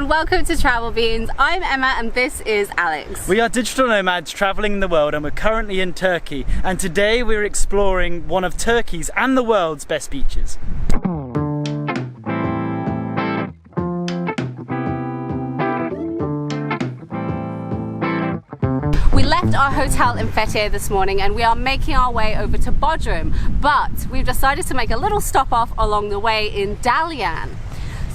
welcome to Travel Beans. I'm Emma and this is Alex. We are digital nomads traveling the world and we're currently in Turkey, and today we're exploring one of Turkey's and the world's best beaches. We left our hotel in Fethiye this morning and we are making our way over to Bodrum, but we've decided to make a little stop off along the way in Dalyan.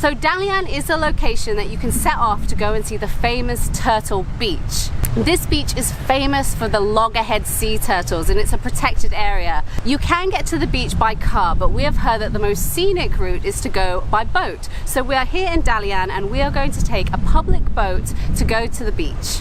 So Dalyan is a location that you can set off to go and see the famous turtle beach. This beach is famous for the loggerhead sea turtles and it's a protected area. You can get to the beach by car, but we have heard that the most scenic route is to go by boat. So we are here in Dalyan and we are going to take a public boat to go to the beach.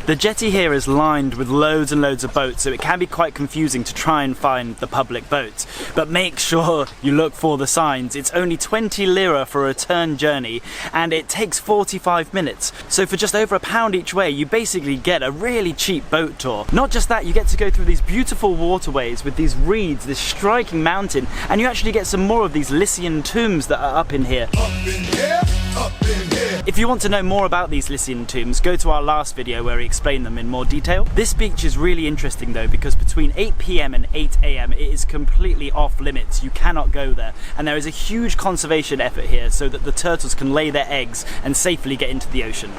The jetty here is lined with loads and loads of boats, so it can be quite confusing to try and find the public boat. But make sure you look for the signs. It's only 20 lira for a return journey and it takes 45 minutes. So for just over £1 each way, you basically get a really cheap boat tour. Not just that, you get to go through these beautiful waterways with these reeds, this striking mountain, and you actually get some more of these Lycian tombs that are up in here. If you want to know more about these Lycian tombs, go to our last video where we explain them in more detail. This beach is really interesting though, because between 8 PM and 8 AM it is completely off limits. You cannot go there, and there is a huge conservation effort here so that the turtles can lay their eggs and safely get into the ocean.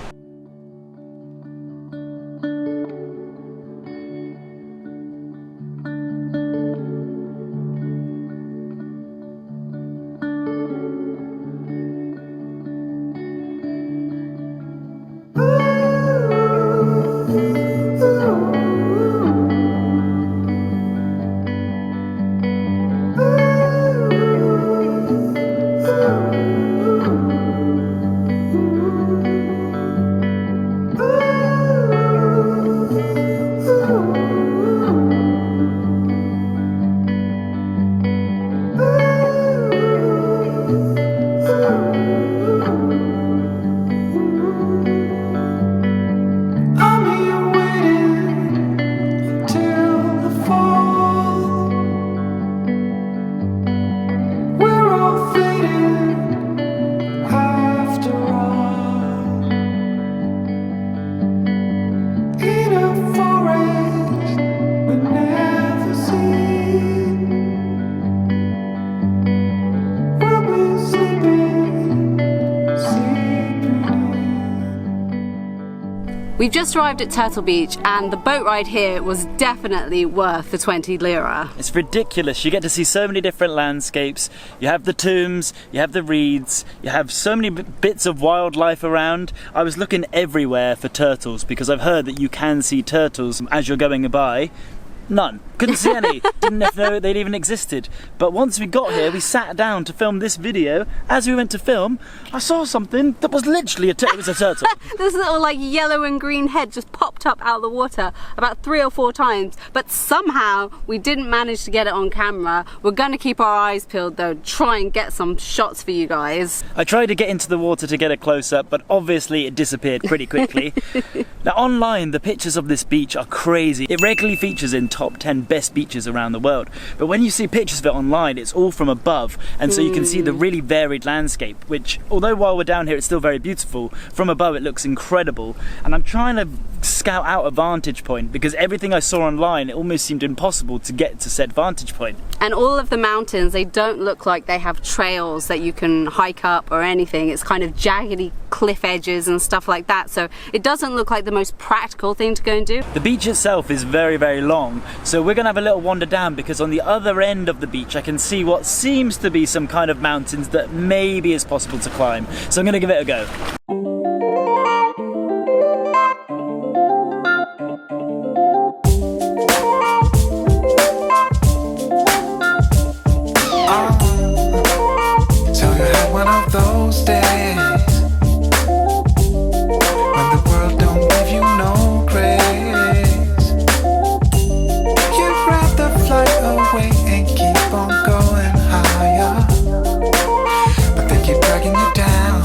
We've just arrived at Turtle Beach and the boat ride here was definitely worth the 20 lira. It's ridiculous. You get to see so many different landscapes. You have the tombs, you have the reeds, you have so many bits of wildlife around. I was looking everywhere for turtles because I've heard that you can see turtles as you're going by. None. Couldn't see any. Didn't know they'd even existed. But once we got here, we sat down to film this video. As we went to film, I saw something that was literally it was a turtle. This little like yellow and green head just popped up out of the water about 3 or 4 times, but somehow we didn't manage to get it on camera. We're gonna keep our eyes peeled though, try and get some shots for you guys. I tried to get into the water to get a close-up, but obviously it disappeared pretty quickly. Now online, the pictures of this beach are crazy. It regularly features in top 10 best beaches around the world, but when you see pictures of it online, it's all from above, and so you can see the really varied landscape, which although while we're down here it's still very beautiful, from above it looks incredible. And I'm trying to scout out a vantage point because everything I saw online, it almost seemed impossible to get to said vantage point. And all of the mountains, they don't look like they have trails that you can hike up or anything. It's kind of jaggedy cliff edges and stuff like that, so it doesn't look like the most practical thing to go and do. The beach itself is very, very long, so we're gonna have a little wander down because on the other end of the beach I can see what seems to be some kind of mountains that maybe is possible to climb. So I'm gonna give it a go. So you had one of those days when the world don't give you no grace. You'd rather fly away and keep on going higher, but they keep dragging you down.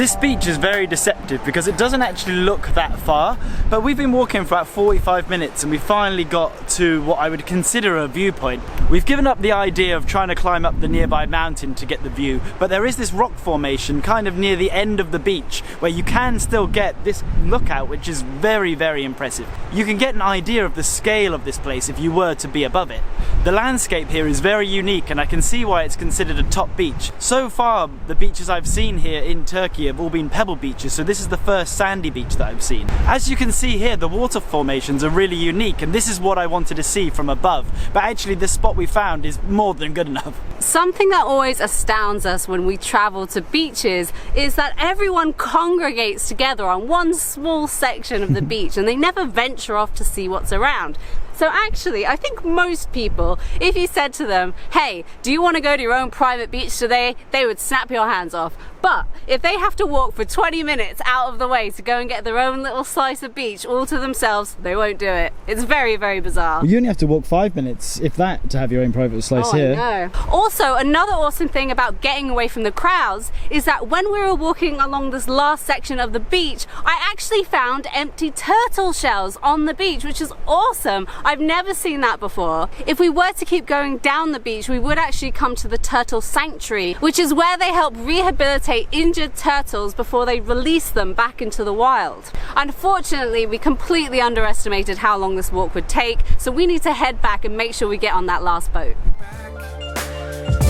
This beach is very deceptive because it doesn't actually look that far, but we've been walking for about 45 minutes and we finally got to what I would consider a viewpoint. We've given up the idea of trying to climb up the nearby mountain to get the view, but there is this rock formation kind of near the end of the beach where you can still get this lookout, which is very, very impressive. You can get an idea of the scale of this place if you were to be above it. The landscape here is very unique and I can see why it's considered a top beach. So far, the beaches I've seen here in Turkey have all been pebble beaches, so this is the first sandy beach that I've seen. As you can see here, the water formations are really unique, and this is what I wanted to see from above, but actually this spot we found is more than good enough. Something that always astounds us when we travel to beaches is that everyone congregates together on one small section of the beach and they never venture off to see what's around. So actually, I think most people, if you said to them, hey, do you want to go to your own private beach today? They would snap your hands off. But if they have to walk for 20 minutes out of the way to go and get their own little slice of beach all to themselves, they won't do it. It's very, very bizarre. You only have to walk 5 minutes, if that, to have your own private slice here. I know. Also, another awesome thing about getting away from the crowds is that when we were walking along this last section of the beach, I actually found empty turtle shells on the beach, which is awesome. I've never seen that before. If we were to keep going down the beach, we would actually come to the turtle sanctuary, which is where they help rehabilitate injured turtles before they release them back into the wild. Unfortunately, we completely underestimated how long this walk would take, so we need to head back and make sure we get on that last boat.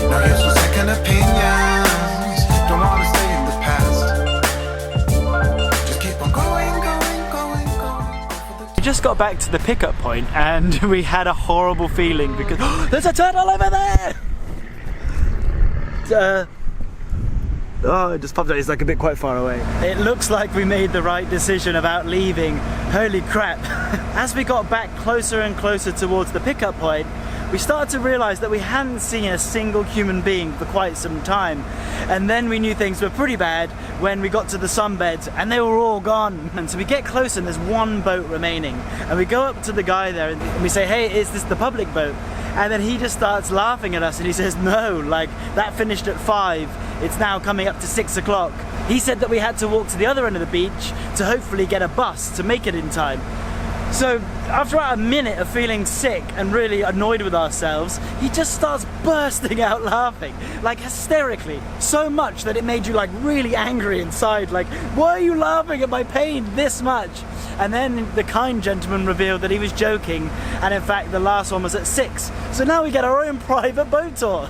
Now here's some second opinions. Don't wanna stay in the past. Just keep on going. We just got back to the pickup point and we had a horrible feeling because there's a turtle over there! Oh, it just popped out. It's like a bit quite far away. It looks like we made the right decision about leaving. Holy crap. As we got back closer and closer towards the pickup point, we started to realise that we hadn't seen a single human being for quite some time. And then we knew things were pretty bad when we got to the sunbeds and they were all gone. And so we get closer and there's one boat remaining. And we go up to the guy there and we say, hey, is this the public boat? And then he just starts laughing at us and he says, no, like that finished at 5. It's now coming up to 6 o'clock. He said that we had to walk to the other end of the beach to hopefully get a bus to make it in time. So after about a minute of feeling sick and really annoyed with ourselves, he just starts bursting out laughing, like hysterically, so much that it made you like really angry inside, like, why are you laughing at my pain this much? And then the kind gentleman revealed that he was joking, and in fact the last one was at 6. So now we get our own private boat tour.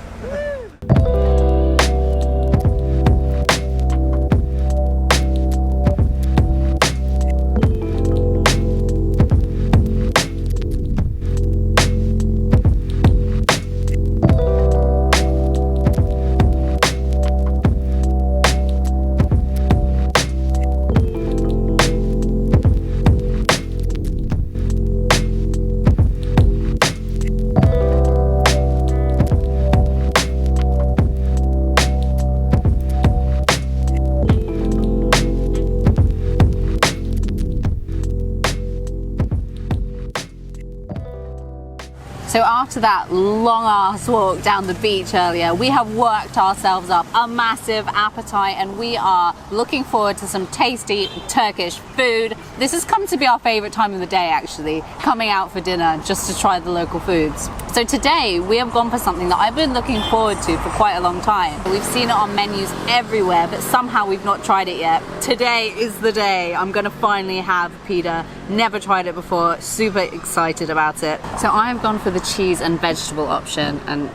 So after that long ass walk down the beach earlier, we have worked ourselves up a massive appetite and we are looking forward to some tasty Turkish food. This has come to be our favorite time of the day actually, coming out for dinner just to try the local foods. So today we have gone for something that I've been looking forward to for quite a long time. We've seen it on menus everywhere, but somehow we've not tried it yet. Today is the day. I'm gonna finally have pide. Never tried it before, super excited about it. So I've gone for the cheese and vegetable option and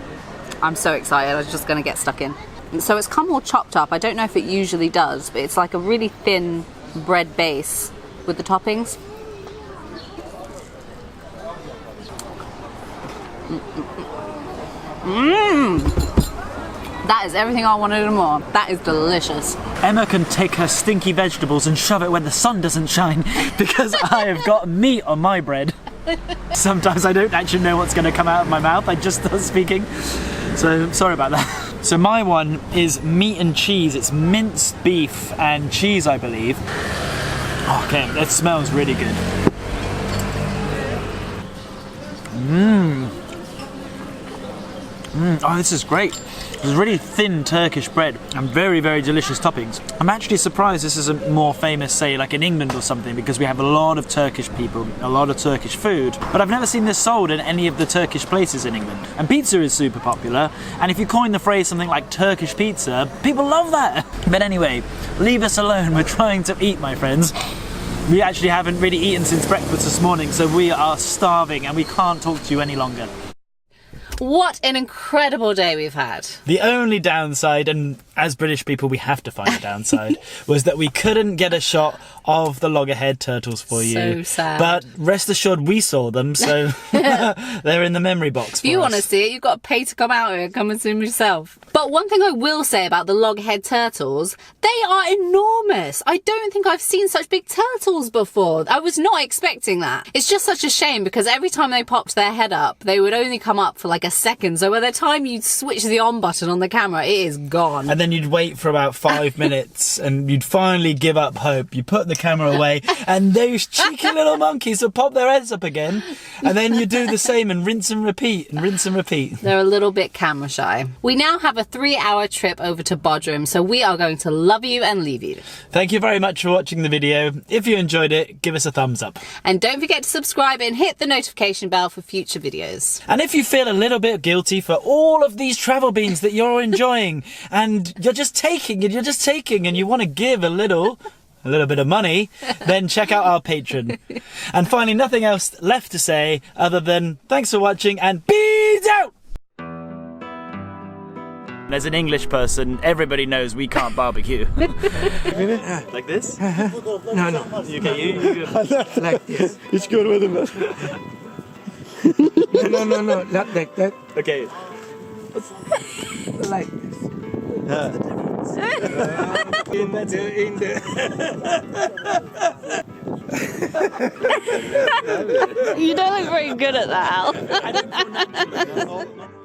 I'm so excited. I was just gonna get stuck in. So it's come all chopped up. I don't know if it usually does, but it's like a really thin bread base with the toppings. That is everything I wanted and more. That is delicious. Emma can take her stinky vegetables and shove it when the sun doesn't shine because I have got meat on my bread. Sometimes I don't actually know what's going to come out of my mouth. I just start speaking. So sorry about that. So my one is meat and cheese. It's minced beef and cheese, I believe. Okay, that smells really good. Oh, this is great. It's really thin Turkish bread and very, very delicious toppings. I'm actually surprised this isn't more famous, say, like in England or something, because we have a lot of Turkish people, a lot of Turkish food, but I've never seen this sold in any of the Turkish places in England. And pizza is super popular, and if you coin the phrase something like Turkish pizza, people love that. But anyway, leave us alone. We're trying to eat, my friends. We actually haven't really eaten since breakfast this morning, so we are starving and we can't talk to you any longer. What an incredible day we've had. The only downside, and as British people we have to find a downside, was that we couldn't get a shot of the loggerhead turtles for you. So sad. But rest assured we saw them, so they're in the memory box for If you us. want to see it, you've got to pay to come out here and come and see them yourself. But one thing I will say about the loggerhead turtles, they are enormous. I don't think I've seen such big turtles before. I was not expecting that. It's just such a shame because every time they popped their head up, they would only come up for like a second. So by the time you switch the on button on the camera, it is gone. And then you'd wait for about 5 minutes and you'd finally give up hope. You put the camera away and those cheeky little monkeys would pop their heads up again. And then you do the same and rinse and repeat and rinse and repeat. They're a little bit camera shy. We now have a 3-hour trip over to Bodrum, so we are going to love you and leave you. Thank you very much for watching the video. If you enjoyed it, give us a thumbs up. And don't forget to subscribe and hit the notification bell for future videos. And if you feel a little bit guilty for all of these travel beans that you're enjoying and you're just taking and you want to give a little bit of money, then check out our Patreon. And finally, nothing else left to say other than thanks for watching and peace out! As an English person, everybody knows we can't barbecue. Like this? No, no. Okay, you go. Like this. Hiç görmedim ben. No, not like that. Okay. Like this. You don't look very good at that, Al. I don't feel natural.